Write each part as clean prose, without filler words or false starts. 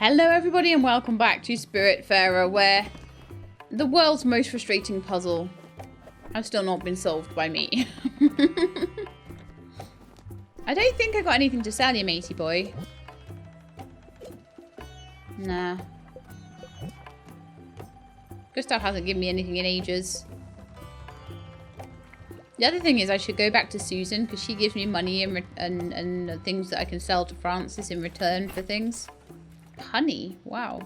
Hello everybody and welcome back to Spiritfarer, where the world's most frustrating puzzle has still not been solved by me. I don't think I got anything to sell you, matey boy. Nah. Gustav hasn't given me anything in ages. The other thing is I should go back to Susan because she gives me money and things that I can sell to Francis in return for things. Honey, wow.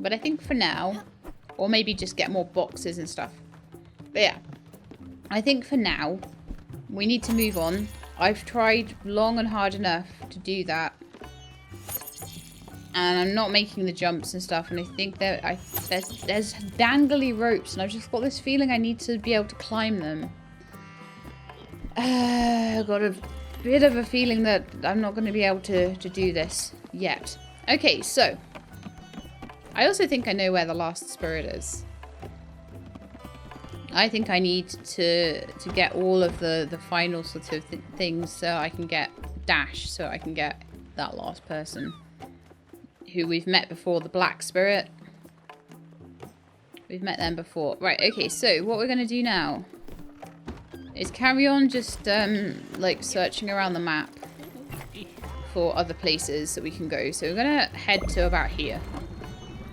But I think for now, or maybe just get more boxes and stuff. But yeah, I think for now, we need to move on. I've tried long and hard enough to do that. And I'm not making the jumps and stuff. And I think that there's dangly ropes. And I've just got this feeling I need to be able to climb them. I've got a bit of a feeling that I'm not going to be able to do this yet. Okay, so. I also think I know where the last spirit is. I think I need to get all of the final sort of things so I can get Dash. So I can get that last person. Who we've met before, the black spirit. We've met them before. Right, okay, so what we're going to do now is carry on just, like, searching around the map for other places that we can go. So we're going to head to about here.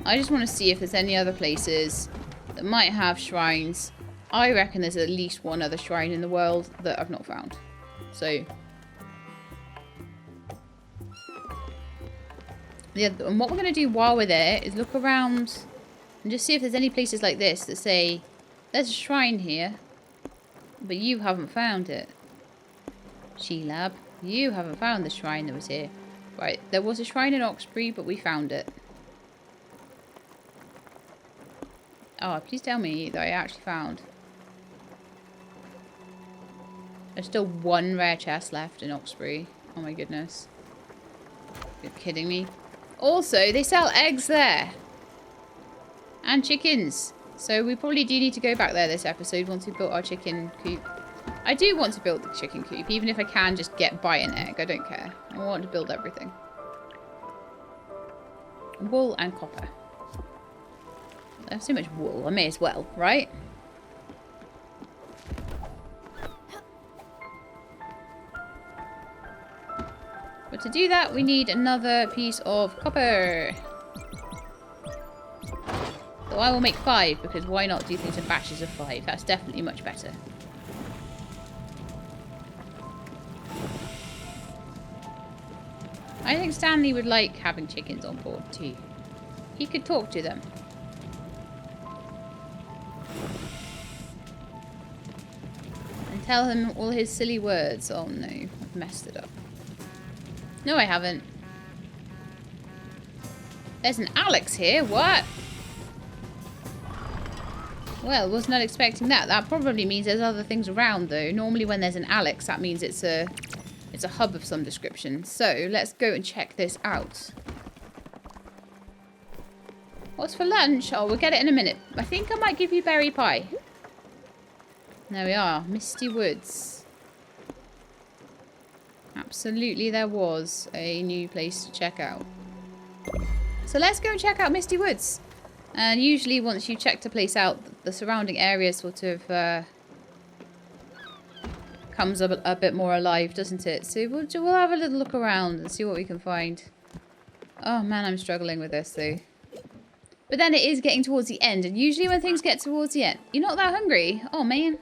I just want to see if there's any other places that might have shrines. I reckon there's at least one other shrine in the world that I've not found. So yeah, and what we're going to do while we're there is look around and just see if there's any places like this that say, there's a shrine here, but you haven't found it. She-Lab, you haven't found the shrine that was here. Right, there was a shrine in Oxbury, but we found it. Oh, please tell me that I actually found. There's still one rare chest left in Oxbury. Oh my goodness. You're kidding me. Also, they sell eggs there. And chickens. So we probably do need to go back there this episode once we've built our chicken coop. I do want to build the chicken coop, even if I can just get by an egg. I don't care. I want to build everything. Wool and copper. I have so much wool, I may as well, right? But to do that, we need another piece of copper. So I will make 5, because why not do things in batches of 5? That's definitely much better. I think Stanley would like having chickens on board too. He could talk to them. And tell him all his silly words. Oh no, I've messed it up. No, I haven't. There's an Alex here. What? Well, was not expecting that. That probably means there's other things around, though. Normally when there's an Alex, that means it's a hub of some description. So, let's go and check this out. What's for lunch? Oh, we'll get it in a minute. I think I might give you berry pie. There we are. Misty Woods. Absolutely, there was a new place to check out. So let's go and check out Misty Woods. And usually once you check a place out, the surrounding area sort of comes up a bit more alive, doesn't it? So we'll have a little look around and see what we can find. Oh man, I'm struggling with this though. But then it is getting towards the end. And usually when things get towards the end... You're not that hungry? Oh man.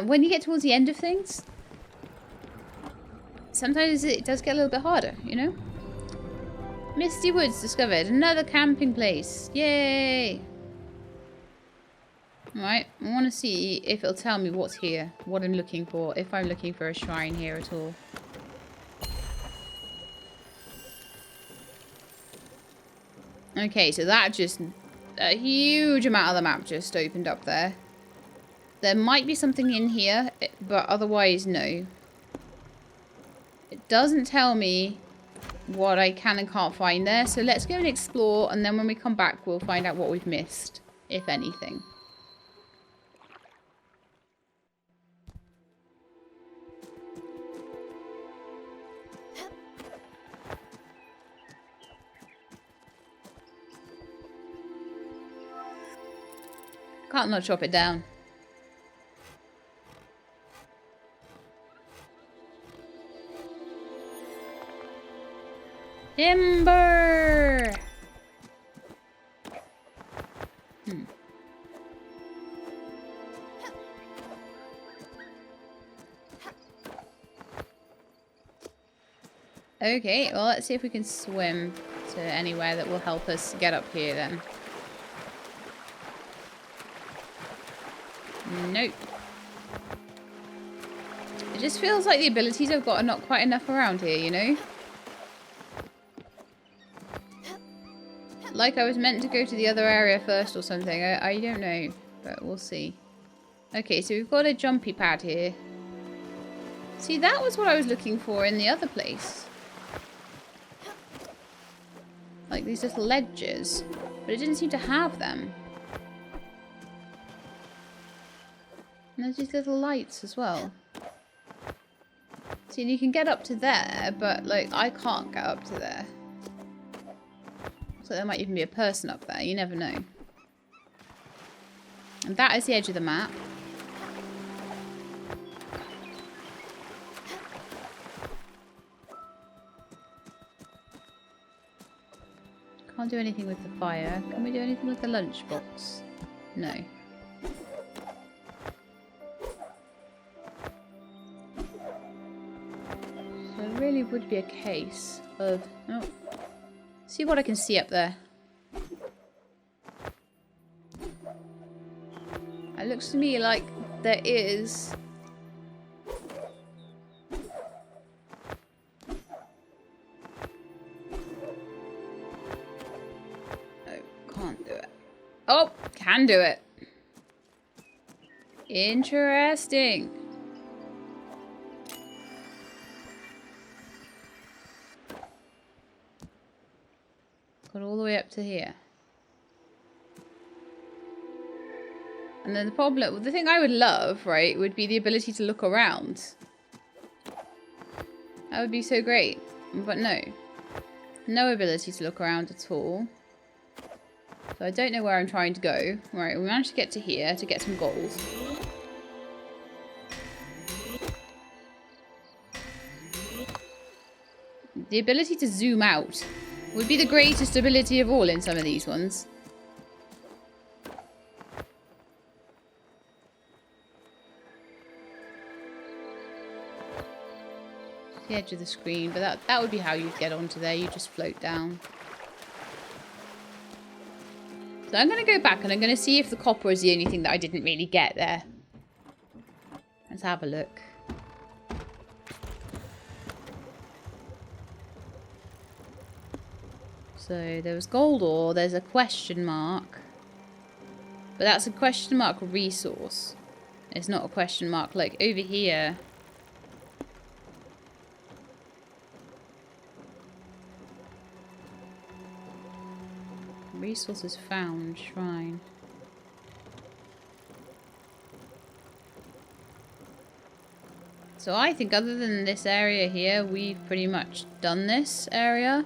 When you get towards the end of things... Sometimes it does get a little bit harder, you know? Misty Woods discovered. Another camping place. Yay! Alright, I want to see if it'll tell me what's here. What I'm looking for. If I'm looking for a shrine here at all. Okay, so that just... A huge amount of the map just opened up there. There might be something in here, but otherwise, no. It doesn't tell me what I can and can't find there. So let's go and explore. And then when we come back, we'll find out what we've missed, if anything. Can't not chop it down. Timber! Okay, well, let's see if we can swim to anywhere that will help us get up here then. Nope. It just feels like the abilities I've got are not quite enough around here, you know? Like I was meant to go to the other area first or something. I don't know, but we'll see. Okay, so we've got a jumpy pad here. See, that was what I was looking for in the other place. Like these little ledges, but it didn't seem to have them. And there's these little lights as well. See, and you can get up to there, but like I can't get up to there. So there might even be a person up there, you never know. And that is the edge of the map. Can't do anything with the fire. Can we do anything with the lunchbox? No. So it really would be a case of... Oh, see what I can see up there. It looks to me like there is... Oh, can do it. Interesting. Got all the way up to here. And then the problem, the thing I would love, right, would be the ability to look around. That would be so great. But no. No ability to look around at all. So I don't know where I'm trying to go. Right, we managed to get to here to get some gold. The ability to zoom out would be the greatest ability of all in some of these ones. The edge of the screen, but that would be how you'd get onto there. You just float down. So I'm going to go back and I'm going to see if the copper is the only thing that I didn't really get there. Let's have a look. So there was gold ore, there's a question mark. But that's a question mark resource. It's not a question mark like over here. Resources found, shrine. So I think other than this area here, we've pretty much done this area.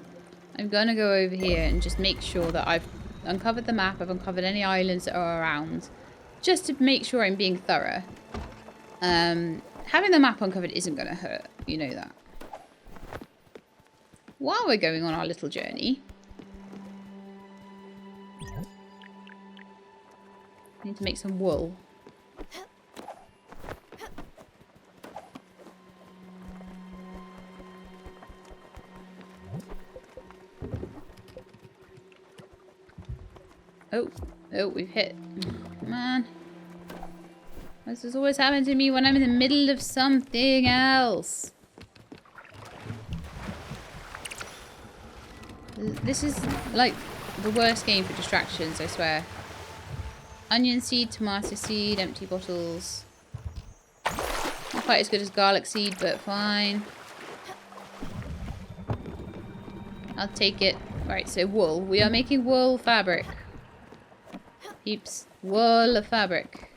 I'm going to go over here and just make sure that I've uncovered the map, I've uncovered any islands that are around. Just to make sure I'm being thorough. Having the map uncovered isn't going to hurt, you know that. While we're going on our little journey... need to make some wool. Oh, we've hit. Come on. This has always happened to me when I'm in the middle of something else. This is like the worst game for distractions, I swear. Onion seed, tomato seed, empty bottles. Not quite as good as garlic seed, but fine. I'll take it. Right, so wool. We are making wool fabric. Peeps. Wool fabric.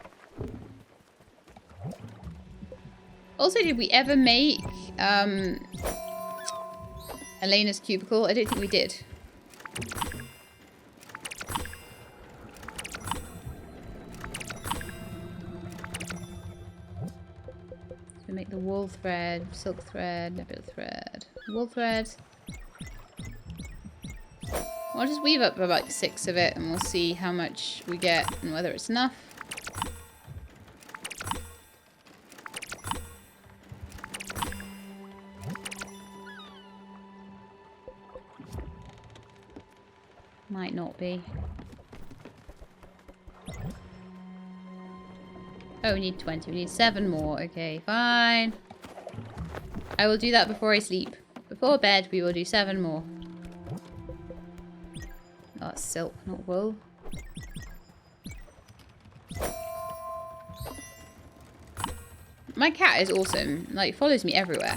Also, did we ever make Elena's cubicle? I don't think we did. make the wool thread, silk thread, nebula thread, wool thread. I'll just weave up about 6 of it and we'll see how much we get and whether it's enough. Might not be. Oh, we need 20. We need 7 more. Okay, fine. I will do that before I sleep. Before bed, we will do 7 more. Oh, that's silk, not wool. My cat is awesome. Like, follows me everywhere.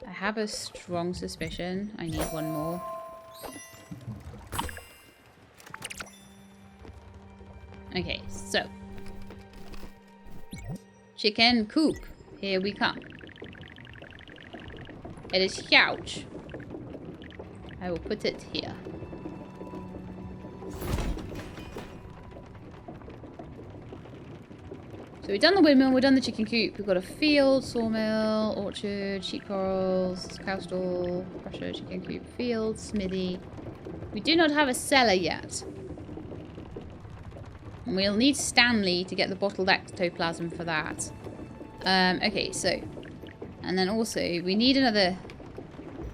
I have a strong suspicion I need 1 more. Okay, so. Chicken coop. Here we come. It is huge. I will put it here. So we've done the windmill, we've done the chicken coop, we've got a field, sawmill, orchard, sheep corrals, cow stall, crusher, chicken coop, field, smithy. We do not have a cellar yet. And we'll need Stanley to get the bottled ectoplasm for that. Okay, so. And then also, we need another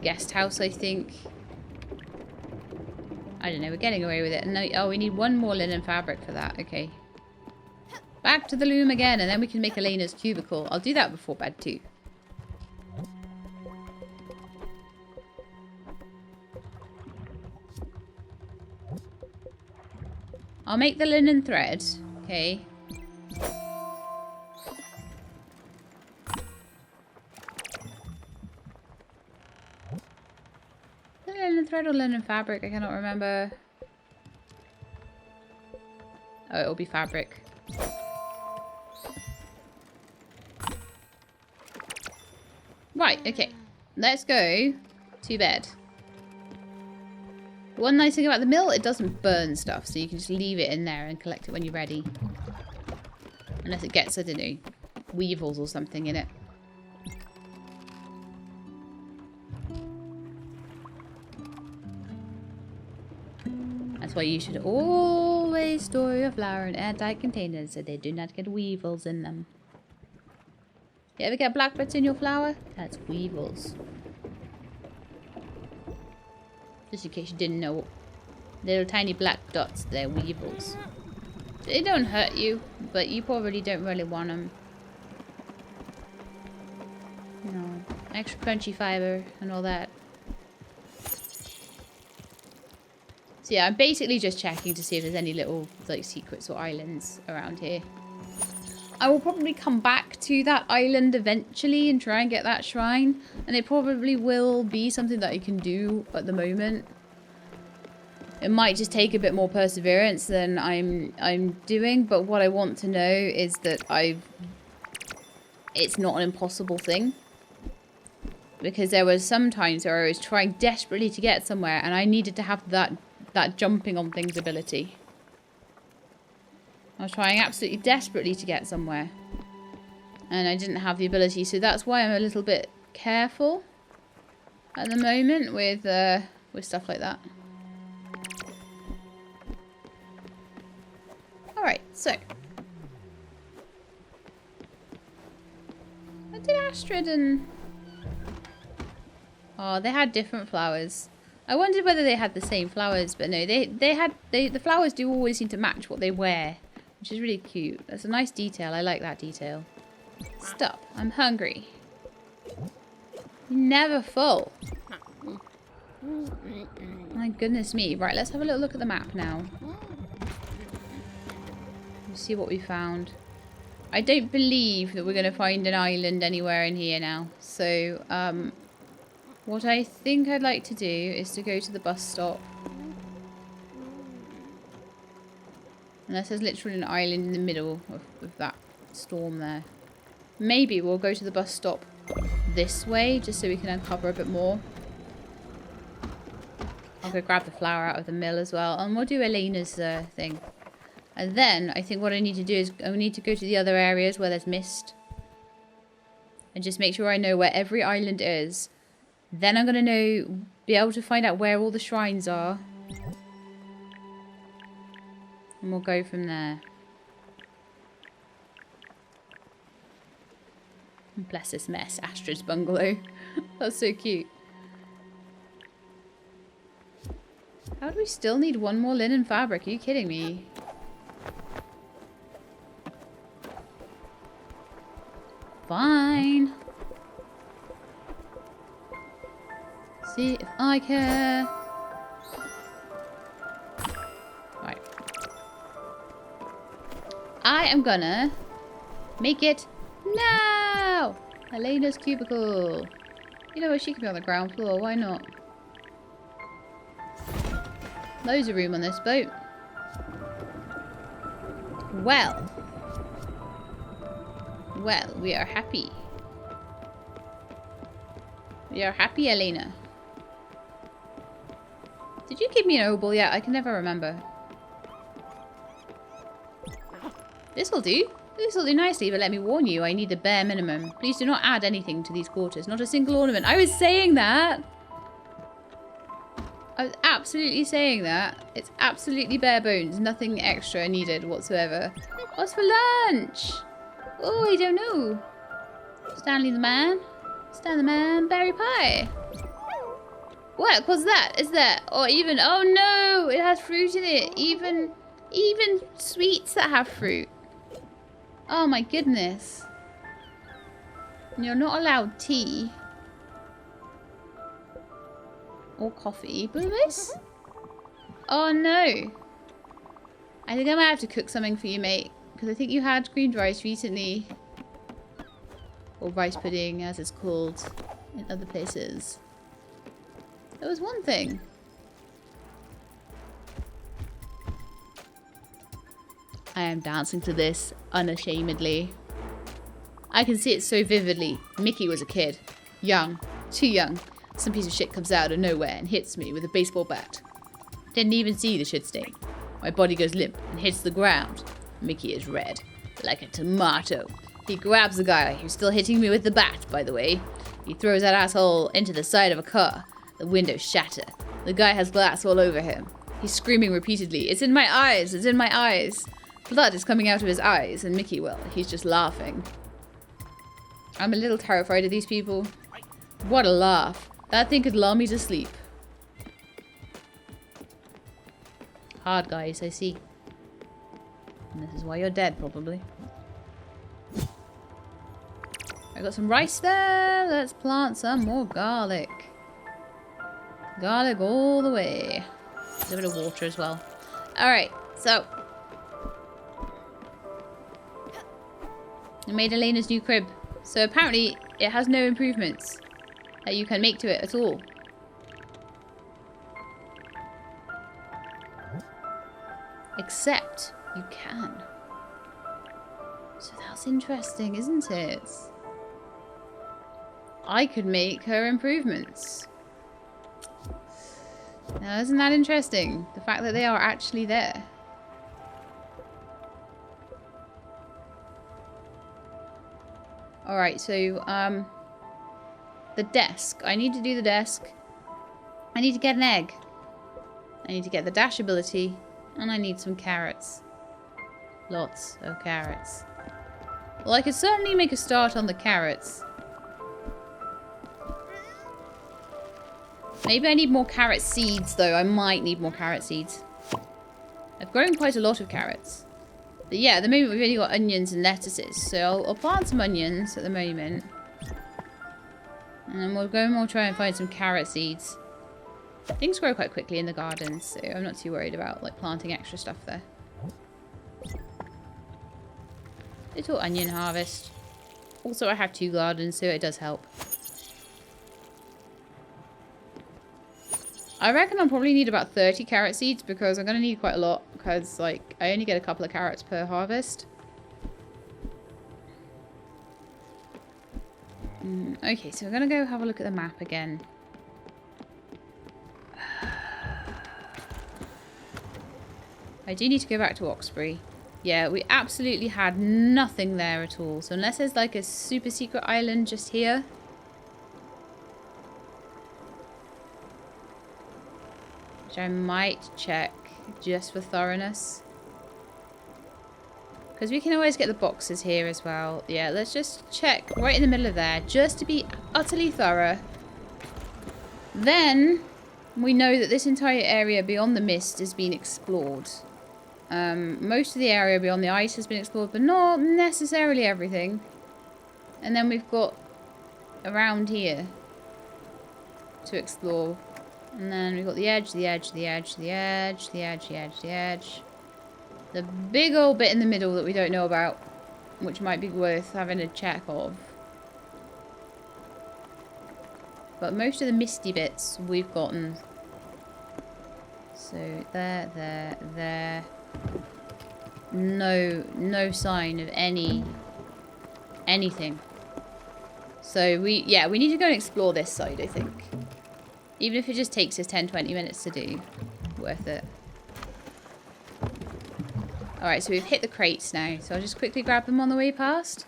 guest house, I think. I don't know, we're getting away with it. No, oh, we need 1 more linen fabric for that. Okay. Back to the loom again, and then we can make Elena's cubicle. I'll do that before bed too. I'll make the linen thread. Okay. The linen thread or linen fabric? I cannot remember. Oh, it'll be fabric. Right, okay. Let's go to bed. One nice thing about the mill, it doesn't burn stuff, so you can just leave it in there and collect it when you're ready. Unless it gets, I don't know, weevils or something in it. That's why you should always store your flour in airtight containers so they do not get weevils in them. You ever get black bits in your flour? That's weevils. Just in case you didn't know. Little tiny black dots, they're weevils. They don't hurt you, but you probably don't really want them. No. Extra crunchy fiber and all that. So yeah, I'm basically just checking to see if there's any little like secrets or islands around here. I will probably come back to that island eventually and try and get that shrine. And it probably will be something that I can do at the moment. It might just take a bit more perseverance than I'm doing. But what I want to know is that it's not an impossible thing. Because there was some times where I was trying desperately to get somewhere and I needed to have that jumping on things ability. I was trying absolutely desperately to get somewhere. And I didn't have the ability. So that's why I'm a little bit careful at the moment with stuff like that. Alright, so. What did Astrid and... Oh, they had different flowers. I wondered whether they had the same flowers, but no, the flowers do always seem to match what they wear. Which is really cute. That's a nice detail. I like that detail. Stop. I'm hungry. You're never full. My goodness me. Right, let's have a little look at the map now. Let's see what we found. I don't believe that we're going to find an island anywhere in here now. So, what I think I'd like to do is to go to the bus stop. Unless there's literally an island in the middle of that storm there. Maybe we'll go to the bus stop this way, just so we can uncover a bit more. I'll go grab the flour out of the mill as well. And we'll do Elena's thing. And then I think what I need to do is I need to go to the other areas where there's mist. And just make sure I know where every island is. Then I'm going to be able to find out where all the shrines are. And we'll go from there. Bless this mess. Astrid's bungalow. That's so cute. How do we still need one more linen fabric? Are you kidding me? Fine. See if I care. Right. I am gonna make it now. Elena's cubicle. You know what? She could be on the ground floor. Why not? Loads of room on this boat. Well. Well, we are happy. We are happy, Elena. Did you give me an opal yet? I can never remember. This'll do. This'll do nicely, but let me warn you, I need the bare minimum. Please do not add anything to these quarters. Not a single ornament. I was saying that! I was absolutely saying that. It's absolutely bare bones. Nothing extra needed whatsoever. What's for lunch? Oh, I don't know. Stanley the man. Stan the man. Berry pie. What? What's that? Is that? Or even... Oh no! It has fruit in it. Even sweets that have fruit. Oh my goodness. You're not allowed tea. Or coffee. Blueberries? Oh no. I think I might have to cook something for you, mate. Because I think you had creamed rice recently. Or rice pudding, as it's called in other places. There was one thing. I am dancing to this unashamedly. I can see it so vividly. Mickey was a kid. Young. Too young. Some piece of shit comes out of nowhere and hits me with a baseball bat. Didn't even see the shit stain. My body goes limp and hits the ground. Mickey is red. Like a tomato. He grabs the guy who's still hitting me with the bat, by the way. He throws that asshole into the side of a car. The windows shatter. The guy has glass all over him. He's screaming repeatedly. It's in my eyes! It's in my eyes! Blood is coming out of his eyes, and Mickey, well, he's just laughing. I'm a little terrified of these people. What a laugh. That thing could lull me to sleep. Hard guys, I see. And this is why you're dead, probably. I got some rice there. Let's plant some more garlic. Garlic all the way. A bit of water as well. Alright, so. I made Elena's new crib. So apparently it has no improvements that you can make to it at all. Except you can. So that's interesting, isn't it? I could make her improvements. Now, isn't that interesting? The fact that they are actually there. Alright, so, the desk. I need to do the desk. I need to get an egg. I need to get the dash ability. And I need some carrots. Lots of carrots. Well, I could certainly make a start on the carrots. Maybe I need more carrot seeds, though. I might need more carrot seeds. I've grown quite a lot of carrots. But yeah, at the moment we've only got onions and lettuces. So I'll plant some onions at the moment. And then we'll go and we'll try and find some carrot seeds. Things grow quite quickly in the gardens, so I'm not too worried about like planting extra stuff there. Little onion harvest. Also, I have 2 gardens, so it does help. I reckon I'll probably need about 30 carrot seeds because I'm going to need quite a lot because like I only get a couple of carrots per harvest. Okay, so we're going to go have a look at the map again. I do need to go back to Oxbury. Yeah, we absolutely had nothing there at all. So unless there's like a super secret island just here. Which I might check just for thoroughness. Because we can always get the boxes here as well. Yeah, let's just check right in the middle of there. Just to be utterly thorough. Then we know that this entire area beyond the mist has been explored. Most of the area beyond the ice has been explored, but not necessarily everything. And then we've got around here to explore. And then we've got the edge, the edge, the edge, the edge, the edge, the edge, the edge. The big old bit in the middle that we don't know about, which might be worth having a check of. But most of the misty bits we've gotten. So there, there, there. No sign of anything. So we need to go and explore this side, I think. Even if it just takes us 10-20 minutes to do. Worth it. Alright, so we've hit the crates now. So I'll just quickly grab them on the way past.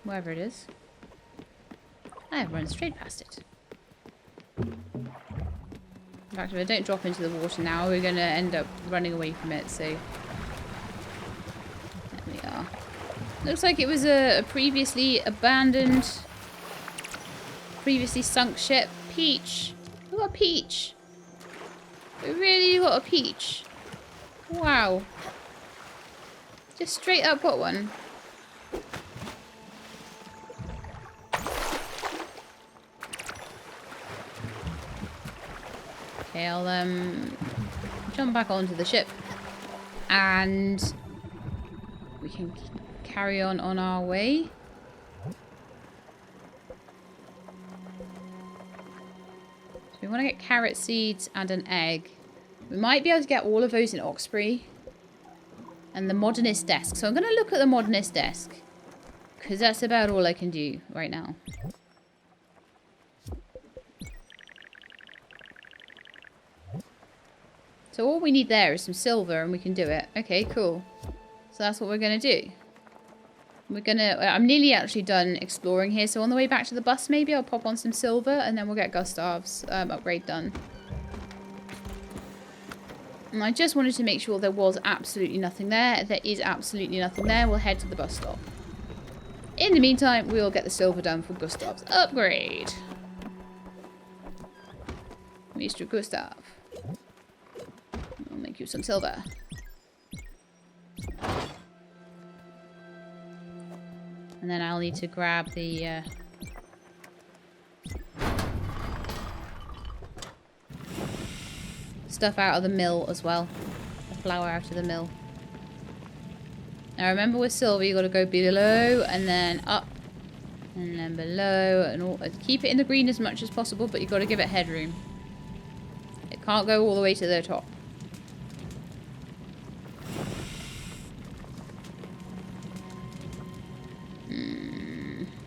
Wherever it is. I've run straight past it. In fact, if I don't drop into the water now, we're going to end up running away from it, so... There we are. Looks like it was a previously abandoned, previously sunk ship. Peach! We got a peach! We really got a peach. Wow. Just straight up got one. Okay, I'll jump back onto the ship and we can carry on our way. So we want to get carrot seeds and an egg. We might be able to get all of those in Oxbury. And the modernist desk. So I'm going to look at the modernist desk. Because that's about all I can do right now. So all we need there is some silver and we can do it. Okay, cool. So that's what we're going to do. I'm nearly actually done exploring here. So on the way back to the bus, maybe I'll pop on some silver and then we'll get Gustav's upgrade done. And I just wanted to make sure there was absolutely nothing there. There is absolutely nothing there. We'll head to the bus stop. In the meantime, we'll get the silver done for Gustav's upgrade. Mr. Gustav. I'll make you some silver. And then I'll need to grab the... stuff out of the mill as well. The flour out of the mill. Now remember with silver you got to go below and then up and then below and all, keep it in the green as much as possible, but you got to give it headroom. It can't go all the way to the top.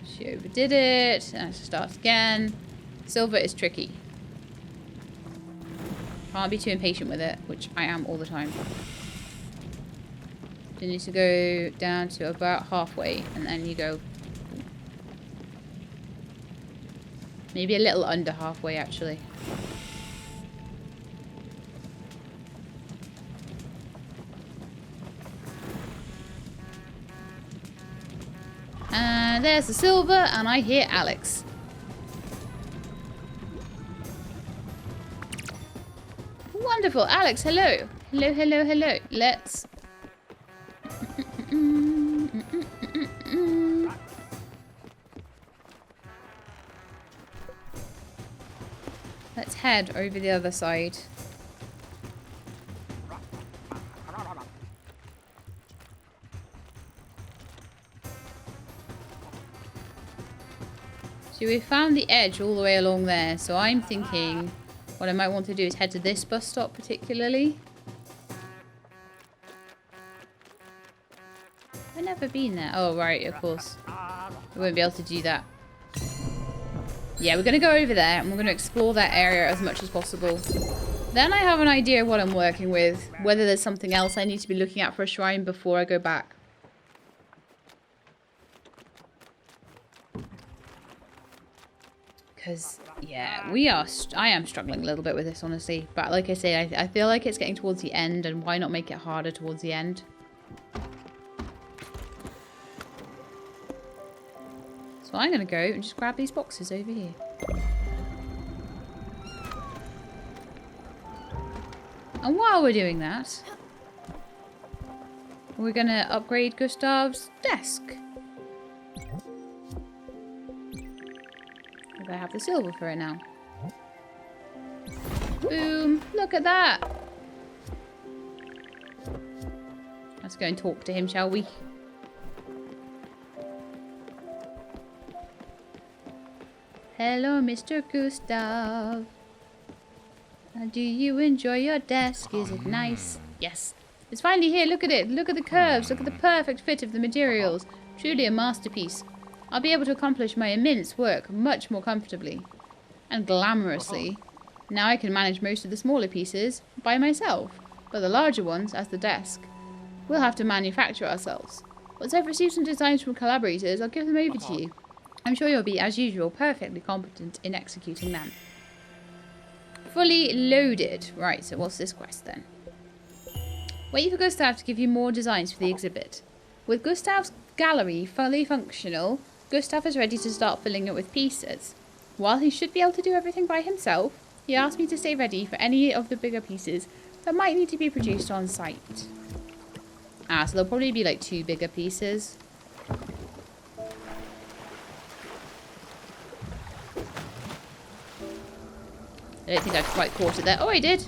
She overdid it. And she starts again. Silver is tricky. Can't be too impatient with it, which I am all the time. You need to go down to about halfway, and then you go... Maybe a little under halfway, actually. And there's the silver, and I hear Alex. Wonderful, Alex, hello. Hello, hello, hello. Let's... Let's head over the other side. So we found the edge all the way along there, so I'm thinking what I might want to do is head to this bus stop particularly. I've never been there. Oh, right, of course. We won't be able to do that. Yeah, we're going to go over there and we're going to explore that area as much as possible. Then I have an idea of what I'm working with. Whether there's something else I need to be looking at for a shrine before I go back. Because, yeah, I am struggling a little bit with this, honestly. But like I say, I feel like it's getting towards the end, and why not make it harder towards the end? So I'm going to go and just grab these boxes over here. And while we're doing that, we're going to upgrade Gustav's desk. I have the silver for it now. Boom! Look at that! Let's go and talk to him, shall we? Hello, Mr. Gustav. Do you enjoy your desk? Is it nice? Yes. It's finally here. Look at it. Look at the curves. Look at the perfect fit of the materials. Truly a masterpiece. I'll be able to accomplish my immense work much more comfortably and glamorously. Now I can manage most of the smaller pieces by myself, but the larger ones, as the desk, we'll have to manufacture ourselves. Once I've received some designs from collaborators, I'll give them over to you. I'm sure you'll be, as usual, perfectly competent in executing them. Fully loaded. Right, so what's this quest then? Wait for Gustav to give you more designs for the exhibit. With Gustav's gallery fully functional, Gustav is ready to start filling it with pieces. While he should be able to do everything by himself, he asked me to stay ready for any of the bigger pieces that might need to be produced on site. Ah, so there'll probably be like 2 bigger pieces. I don't think I quite caught it there. Oh, I did!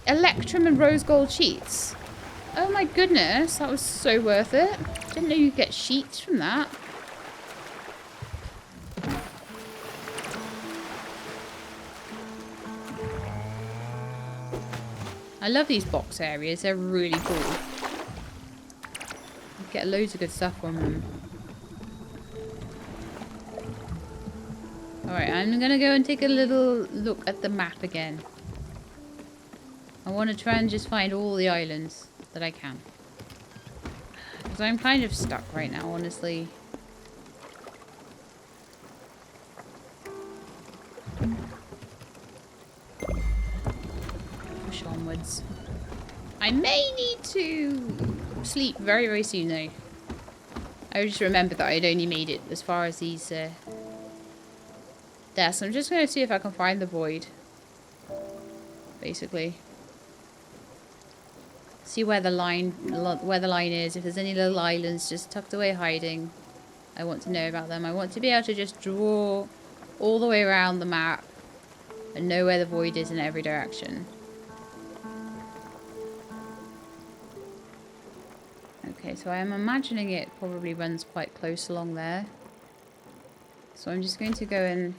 Electrum and rose gold sheets. Oh my goodness, that was so worth it. Didn't know you could get sheets from that. I love these box areas, they're really cool. You get loads of good stuff from them. Alright, I'm gonna go and take a little look at the map again. I want to try and just find all the islands that I can. Because I'm kind of stuck right now, honestly. Push onwards. I may need to sleep very, very soon though. I just remembered that I'd only made it as far as these there. So I'm just going to see if I can find the void. Basically. See where the line is. If there's any little islands just tucked away hiding. I want to know about them. I want to be able to just draw all the way around the map and know where the void is in every direction. Okay, so I am imagining it probably runs quite close along there. So I'm just going to go and...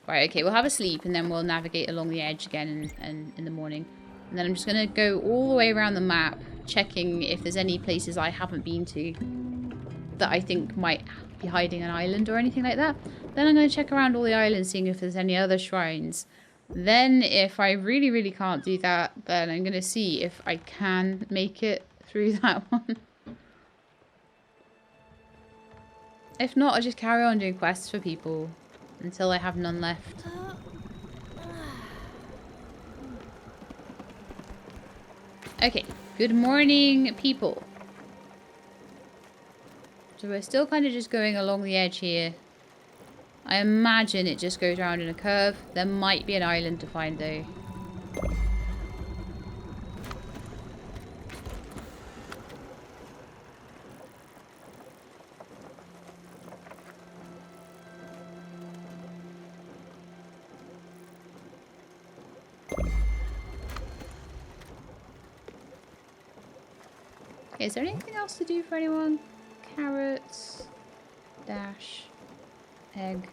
Right, okay, we'll have a sleep and then we'll navigate along the edge again in the morning. And then I'm just going to go all the way around the map, checking if there's any places I haven't been to that I think might be hiding an island or anything like that. Then I'm going to check around all the islands, seeing if there's any other shrines. Then, if I really, really can't do that, then I'm going to see if I can make it through that one. If not, I'll just carry on doing quests for people until I have none left. Okay, good morning, people. So we're still kind of just going along the edge here. I imagine it just goes around in a curve. There might be an island to find though. Okay, is there anything else to do for anyone? Carrots, dash, egg,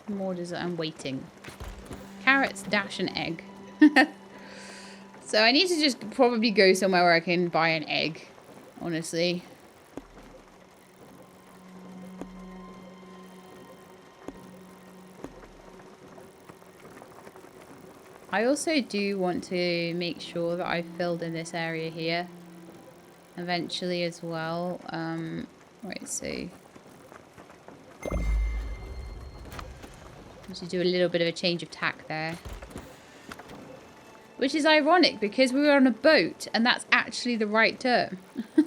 more dessert. I'm waiting. Carrots, dash, and egg. So I need to just probably go somewhere where I can buy an egg, honestly. I also do want to make sure that I've filled in this area here eventually as well. Right, so to do a little bit of a change of tack there. Which is ironic because we were on a boat and that's actually the right term. I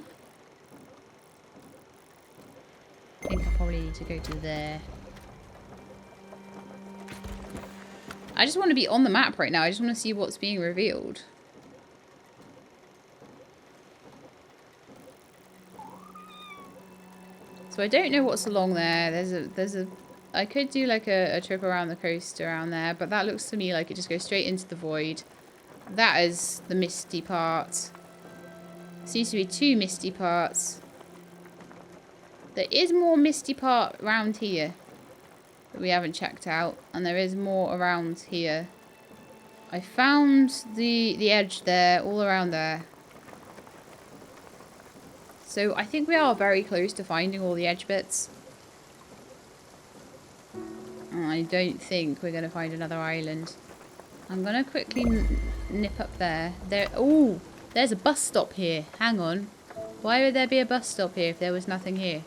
think I probably need to go to there. I just want to be on the map right now. I just want to see what's being revealed. So I don't know what's along there. There's a I could do like a trip around the coast around there, but that looks to me like it just goes straight into the void. That is the misty part. Seems to be 2 misty parts. There is more misty part around here that we haven't checked out, and there is more around here. I found the edge there, all around there. So I think we are very close to finding all the edge bits. I don't think we're going to find another island. I'm going to quickly nip up there. Oh, there's a bus stop here. Hang on. Why would there be a bus stop here if there was nothing here?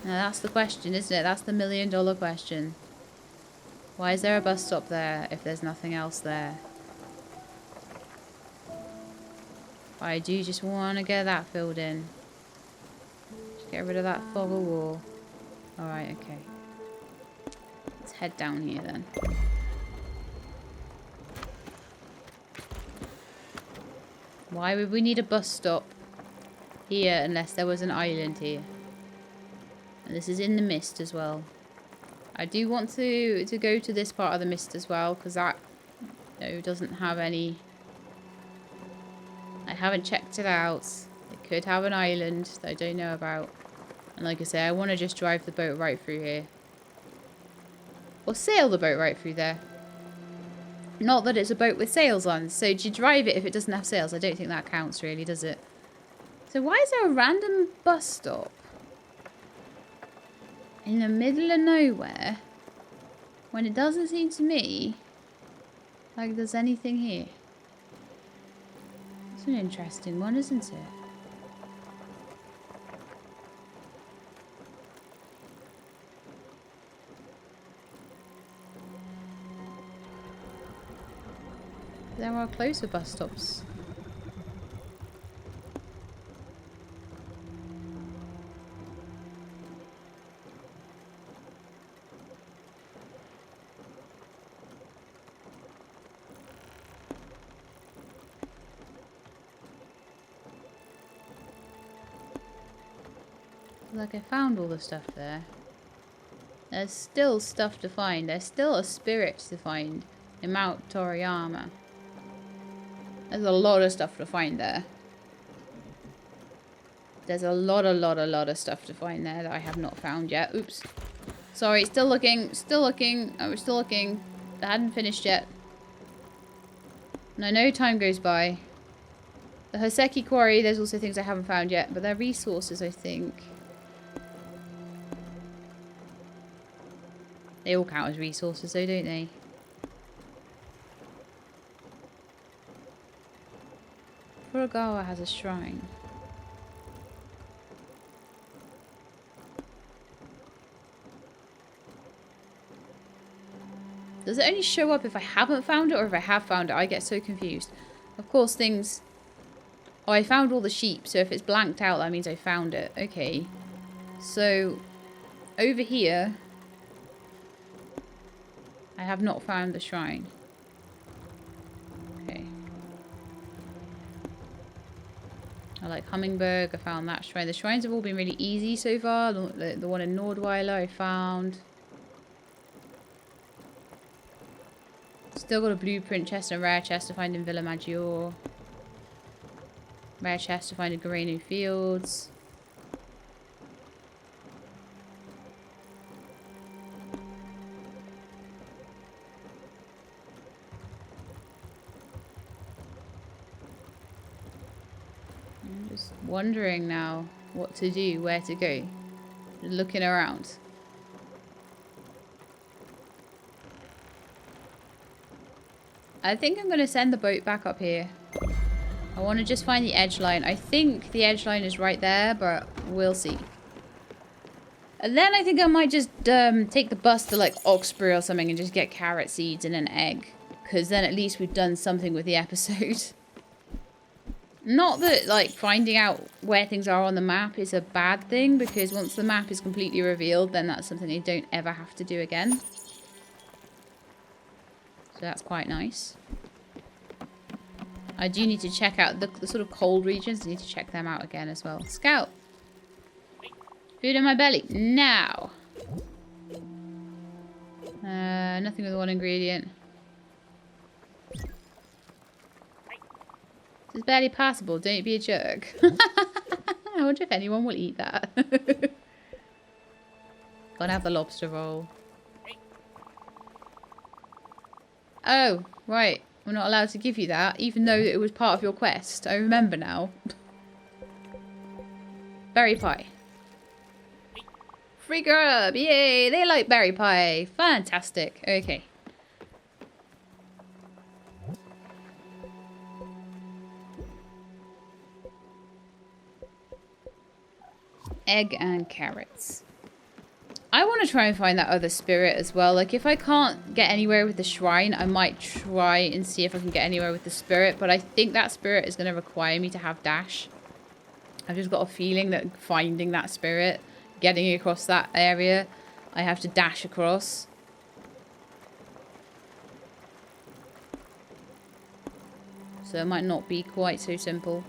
Now that's the question, isn't it? That's the $1,000,000 question. Why is there a bus stop there if there's nothing else there? I do just want to get that filled in. Just get rid of that fog of war. Alright, okay. Let's head down here then. Why would we need a bus stop here unless there was an island here? And this is in the mist as well. I do want to go to this part of the mist as well, because that doesn't have any... I haven't checked it out. It could have an island that I don't know about. And like I say, I want to just drive the boat right through here. Or sail the boat right through there. Not that it's a boat with sails on. So do you drive it if it doesn't have sails? I don't think that counts really, does it? So why is there a random bus stop in the middle of nowhere when it doesn't seem to me like there's anything here? It's an interesting one, isn't it? There are closer bus stops. Like I found all the stuff there. There's still stuff to find. There's still a spirit to find in Mount Toriyama. There's a lot of stuff to find there. There's a lot of stuff to find there that I have not found yet. Oops. Sorry, still looking. Still looking. I was still looking. I hadn't finished yet. And I know time goes by. The Hoseki Quarry, there's also things I haven't found yet, but they're resources, I think. They all count as resources though, don't they? Furugawa has a shrine. Does it only show up if I haven't found it or if I have found it? I get so confused. Of course things... Oh, I found all the sheep, so if it's blanked out that means I found it. Okay. So, over here... I have not found the shrine. Okay. I like Hummingberg. I found that shrine. The shrines have all been really easy so far. The one in Nordweiler I found. Still got a blueprint chest and a rare chest to find in Villa Maggiore. Rare chest to find in Garenu Fields. I'm just wondering now what to do, where to go. Looking around. I think I'm going to send the boat back up here. I want to just find the edge line. I think the edge line is right there, but we'll see. And then I think I might just take the bus to like Oxbury or something and just get carrot seeds and an egg. Because then at least we've done something with the episode. Not that like finding out where things are on the map is a bad thing. Because once the map is completely revealed, then that's something you don't ever have to do again. So that's quite nice. I do need to check out the sort of cold regions. I need to check them out again as well. Scout. Food in my belly. Now. Nothing with one ingredient. It's barely passable. Don't be a jerk. I wonder if anyone will eat that. Gotta have the lobster roll. Oh, right. We're not allowed to give you that, even though it was part of your quest. I remember now. Berry pie. Free grub! Yay! They like berry pie. Fantastic. Okay. Egg and carrots. I want to try and find that other spirit as well. Like, if I can't get anywhere with the shrine, I might try and see if I can get anywhere with the spirit. But I think that spirit is going to require me to have dash. I've just got a feeling that finding that spirit, getting across that area, I have to dash across. So it might not be quite so simple.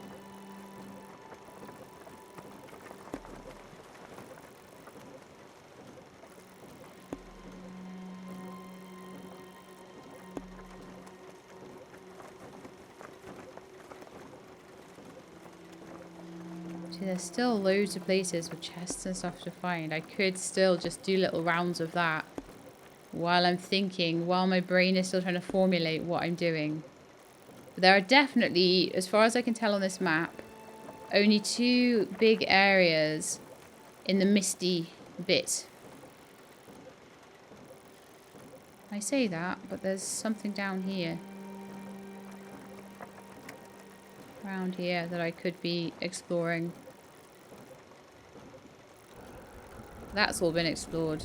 There's still loads of places with chests and stuff to find. I could still just do little rounds of that while I'm thinking, while my brain is still trying to formulate what I'm doing. But there are definitely, as far as I can tell on this map, only 2 big areas in the Misty bit. I say that, but there's something down here. Around here that I could be exploring. That's all been explored.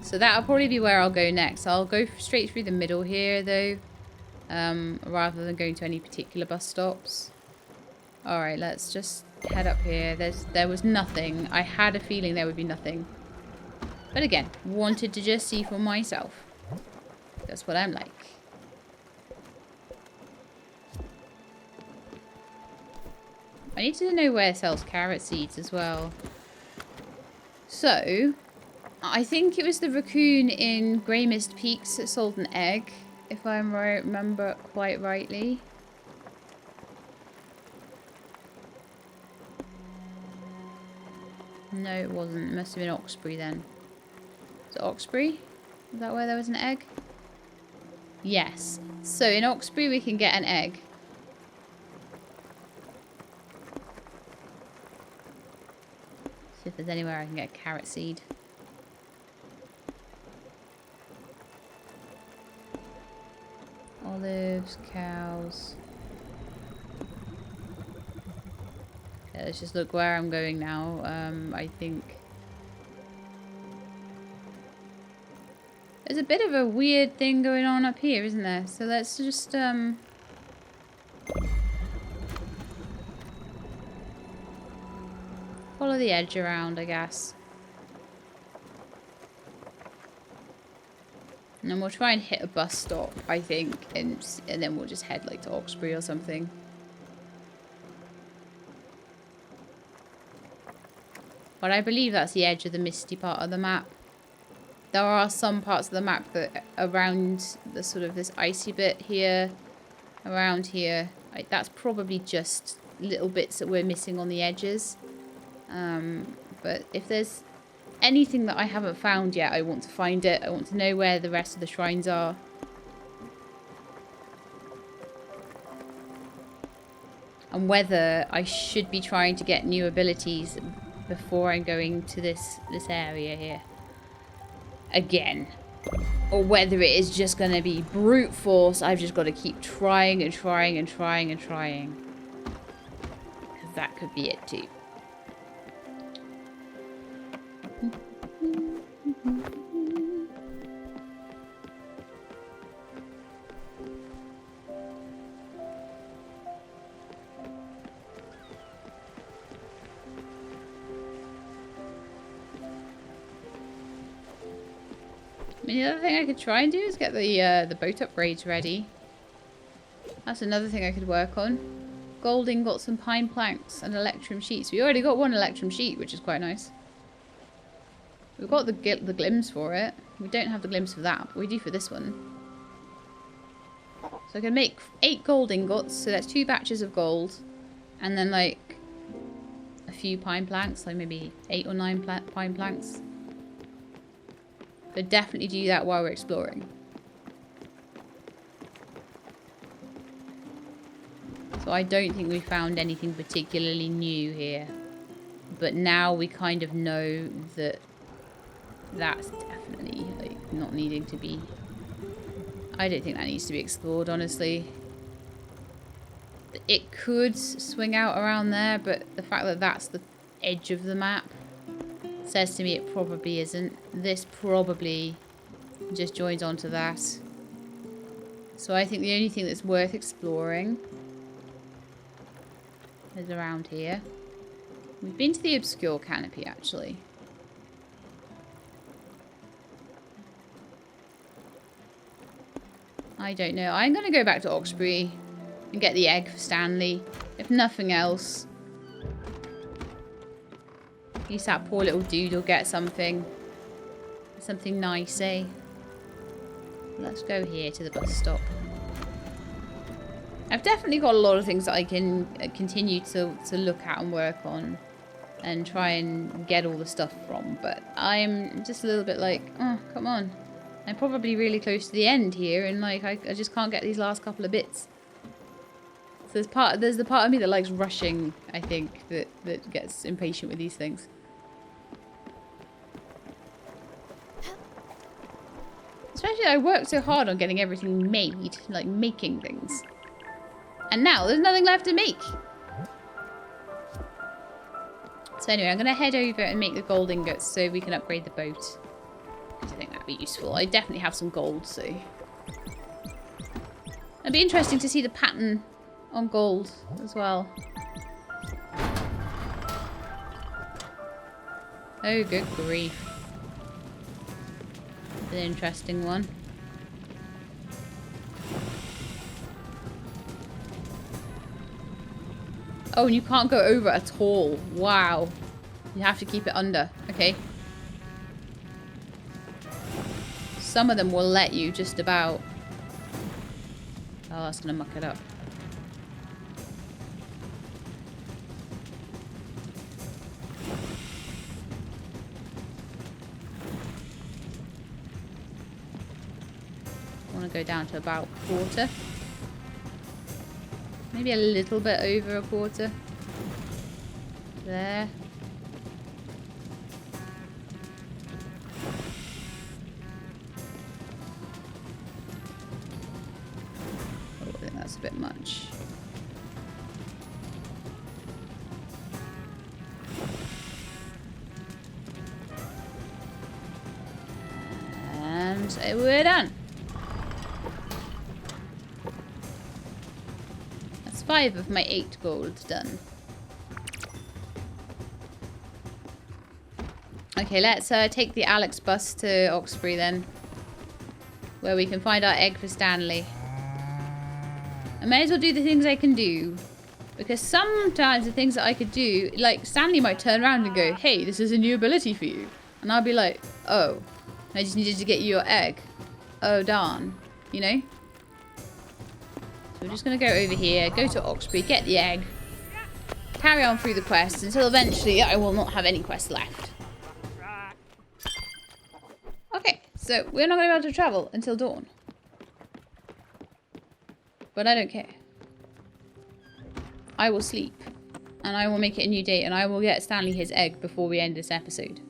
So that'll probably be where I'll go next. I'll go straight through the middle here, though. Rather than going to any particular bus stops. Alright, let's just head up here. There was nothing. I had a feeling there would be nothing. But again, wanted to just see for myself. That's what I'm like. I need to know where it sells carrot seeds as well. So, I think it was the raccoon in Grey Mist Peaks that sold an egg, if I remember quite rightly. No, it wasn't. It must have been Oxbury then. Is it Oxbury? Is that where there was an egg? Yes. So in Oxbury we can get an egg. See if there's anywhere I can get a carrot seed. Olives, cows. Okay, let's just look where I'm going now. I think there's a bit of a weird thing going on up here, isn't there? So let's just follow the edge around, I guess. And then we'll try and hit a bus stop, I think, and then we'll just head like to Oxbury or something. But I believe that's the edge of the Misty part of the map. There are some parts of the map that around the sort of this icy bit here, around here. That's probably just little bits that we're missing on the edges. But if there's anything that I haven't found yet, I want to find it. I want to know where the rest of the shrines are. And whether I should be trying to get new abilities before I'm going to this area here. Again. or whether it is just going to be brute force. I've just got to keep trying and trying and trying and trying. Because that could be it too. I mean, the other thing I could try and do is get the boat upgrades ready. That's another thing I could work on. Gold ingots and pine planks and electrum sheets. We already got one electrum sheet, which is quite nice. We've got the glims for it. We don't have the glims for that, but we do for this one. So I can make 8 gold ingots, so that's 2 batches of gold. And then like a few pine planks, like maybe 8 or 9 pine planks. But definitely do that while we're exploring. So I don't think we found anything particularly new here. But now we kind of know that that's definitely like not needing to be... I don't think that needs to be explored, honestly. It could swing out around there, but the fact that that's the edge of the map says to me it probably isn't. This probably just joins onto that. So I think the only thing that's worth exploring is around here. We've been to the obscure canopy, actually. I don't know. I'm going to go back to Oxbury and get the egg for Stanley. If nothing else, at least that poor little dude will get something. Something nice, eh? Let's go here to the bus stop. I've definitely got a lot of things that I can continue to look at and work on. And try and get all the stuff from. But I'm just a little bit like, oh, come on. I'm probably really close to the end here. And like, I just can't get these last couple of bits. So there's the part of me that likes rushing, I think, that gets impatient with these things. Especially I worked so hard on getting everything made, like making things. And now there's nothing left to make. So anyway, I'm going to head over and make the gold ingots so we can upgrade the boat. I think that'd be useful. I definitely have some gold, so... It'd be interesting to see the pattern on gold as well. Oh, good grief. An interesting one. Oh, and you can't go over at all. Wow. You have to keep it under. Okay. Some of them will let you just about. Oh, that's going to muck it up. I want to go down to about a quarter. Maybe a little bit over a quarter. There. Oh, I think that's a bit much. And we're done. 5 of my 8 gold done. Okay, let's take the Alex bus to Oxbury then. Where we can find our egg for Stanley. I may as well do the things I can do. Because sometimes the things that I could do, like Stanley might turn around and go, hey, this is a new ability for you. And I'll be like, oh, I just needed to get you your egg. Oh, darn. You know? We're just going to go over here, go to Oxbury, get the egg, carry on through the quests until eventually I will not have any quests left. Okay, so we're not going to be able to travel until dawn. But I don't care. I will sleep, and I will make it a new date, and I will get Stanley his egg before we end this episode.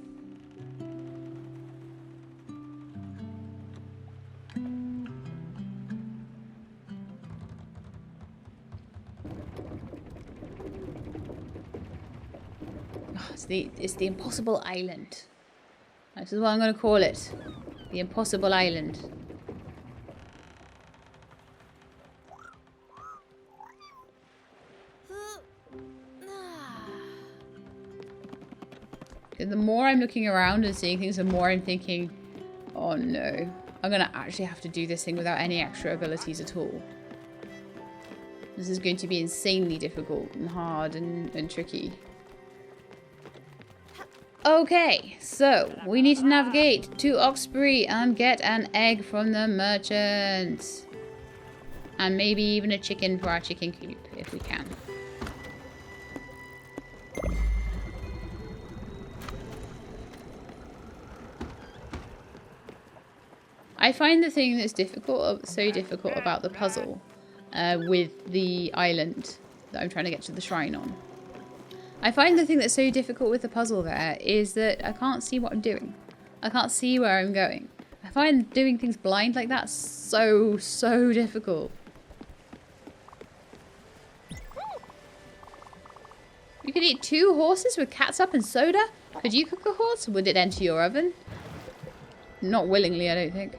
It's the impossible island. This is what I'm going to call it. The impossible island. The more I'm looking around and seeing things, the more I'm thinking, oh no, I'm going to actually have to do this thing without any extra abilities at all. This is going to be insanely difficult and hard and tricky. Okay, so we need to navigate to Oxbury and get an egg from the merchant. And maybe even a chicken for our chicken coop, if we can. I find the thing that's so difficult about the puzzle with the island that I'm trying to get to the shrine on. I find the thing that's so difficult with the puzzle there is that I can't see what I'm doing. I can't see where I'm going. I find doing things blind like that so difficult. You could eat 2 horses with catsup and soda? Could you cook a horse? Would it enter your oven? Not willingly, I don't think.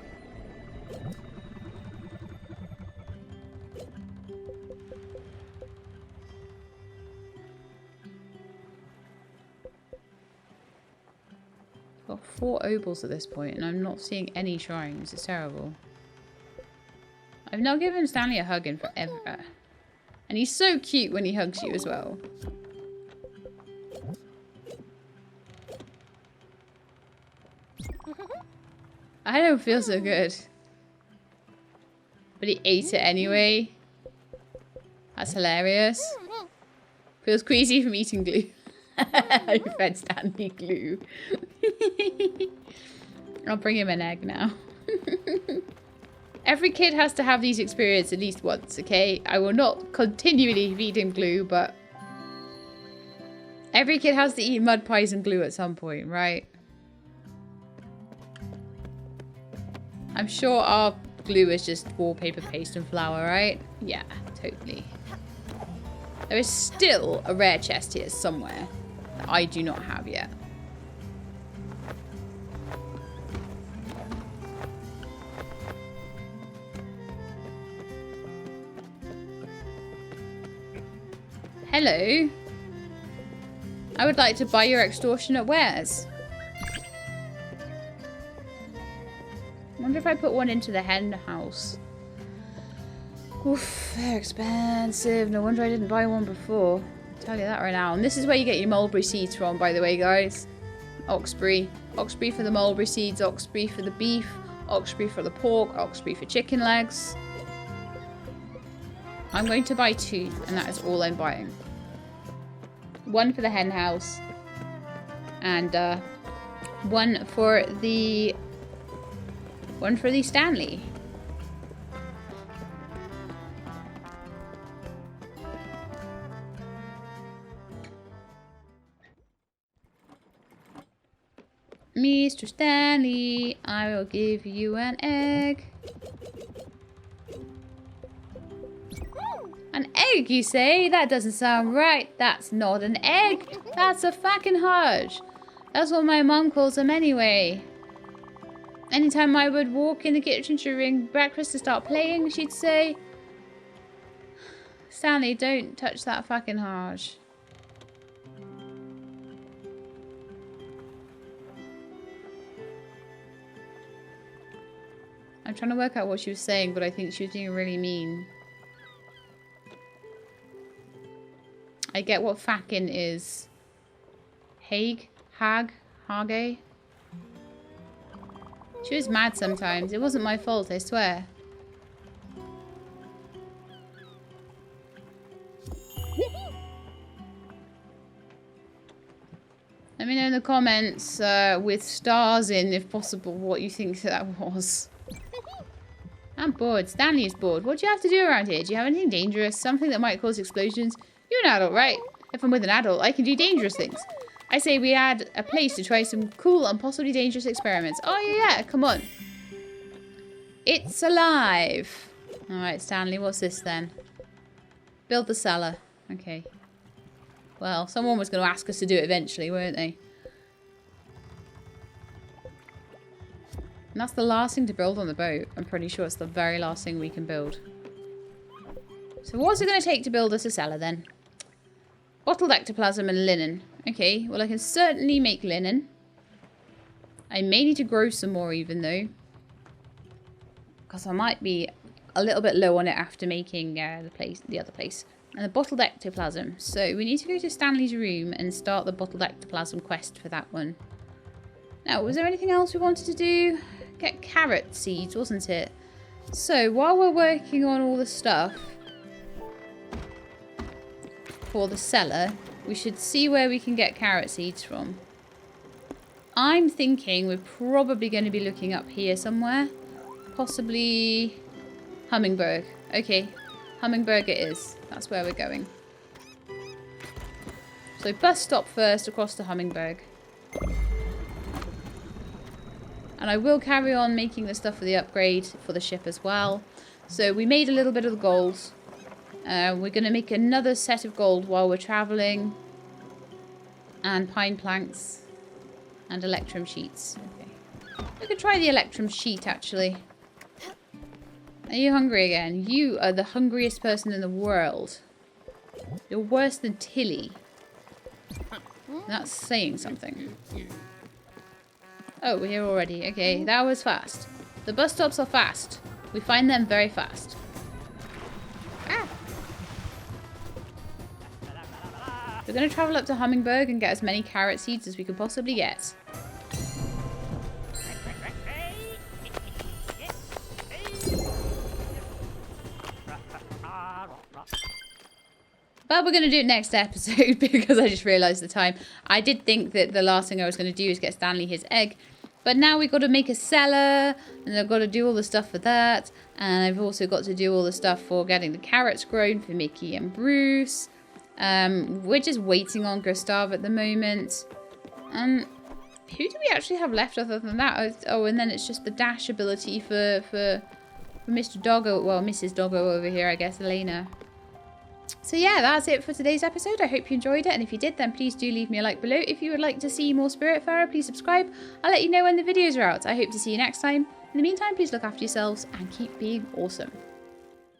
I've got 4 opals at this point, and I'm not seeing any shrines. It's terrible. I've not given Stanley a hug in forever. And he's so cute when he hugs you as well. I don't feel so good. But he ate it anyway. That's hilarious. Feels queasy from eating glue. I fed Stanley glue. I'll bring him an egg now. Every kid has to have these experiences at least once, okay? I will not continually feed him glue, but every kid has to eat mud pies and glue at some point, right? I'm sure our glue is just wallpaper paste and flour, right? Yeah, totally. There is still a rare chest here somewhere that I do not have yet. Hello. I would like to buy your extortionate wares. I wonder if I put one into the hen house. Oof, they're expensive. No wonder I didn't buy one before. I'll tell you that right now. And this is where you get your mulberry seeds from, by the way, guys. Oxbury. Oxbury for the mulberry seeds, Oxbury for the beef, Oxbury for the pork, Oxbury for chicken legs. I'm going to buy 2, and that is all I'm buying. 1 for the hen house, and 1 for the Stanley. Mr. Stanley, I will give you an egg. An egg, you say? That doesn't sound right. That's not an egg. That's a fucking Hodge. That's what my mom calls them anyway. Anytime I would walk in the kitchen to ring breakfast to start playing, she'd say, Stanley, don't touch that fucking Hodge. I'm trying to work out what she was saying, but I think she was being really mean. I get what fucking is. Hage? Hag? Hage? She was mad sometimes. It wasn't my fault, I swear. Let me know in the comments with stars in, if possible, what you think that was. I'm bored. Stanley is bored. What do you have to do around here? Do you have anything dangerous? Something that might cause explosions? You're an adult, right? If I'm with an adult, I can do dangerous things. I say we add a place to try some cool and possibly dangerous experiments. Oh, yeah, come on. It's alive. Alright, Stanley, what's this then? Build the cellar. Okay. Well, someone was going to ask us to do it eventually, weren't they? And that's the last thing to build on the boat. I'm pretty sure it's the very last thing we can build. So what's it going to take to build us a cellar then? Bottled ectoplasm and linen. Okay, well I can certainly make linen. I may need to grow some more even though. Because I might be a little bit low on it after making the other place. And the bottled ectoplasm. So we need to go to Stanley's room and start the bottled ectoplasm quest for that one. Now, was there anything else we wanted to do? Get carrot seeds, wasn't it? So while we're working on all the stuff for the cellar, we should see where we can get carrot seeds from. I'm thinking we're probably going to be looking up here somewhere. Possibly Hummingberg. Okay, Hummingberg it is. That's where we're going. So bus stop first across to Hummingberg. And I will carry on making the stuff for the upgrade for the ship as well. So we made a little bit of the gold. We're going to make another set of gold while we're traveling. And pine planks. And electrum sheets. Okay. We could try the electrum sheet actually. Are you hungry again? You are the hungriest person in the world. You're worse than Tilly. That's saying something. Oh, we're here already. Okay, that was fast. The bus stops are fast. We find them very fast. Ah. We're going to travel up to Hummingberg and get as many carrot seeds as we could possibly get. But we're going to do it next episode because I just realised the time. I did think that the last thing I was going to do is get Stanley his egg. But now we've got to make a cellar. And I've got to do all the stuff for that. And I've also got to do all the stuff for getting the carrots grown for Mickey and Bruce. We're just waiting on Gustav at the moment. Who do we actually have left other than that? Oh, and then it's just the dash ability for Mr. Doggo. Well, Mrs. Doggo over here, I guess, Elena. So yeah, that's it for today's episode. I hope you enjoyed it, and if you did, then please do leave me a like below. If you would like to see more Spiritfarer, please subscribe. I'll let you know when the videos are out. I hope to see you next time. In the meantime, please look after yourselves and keep being awesome.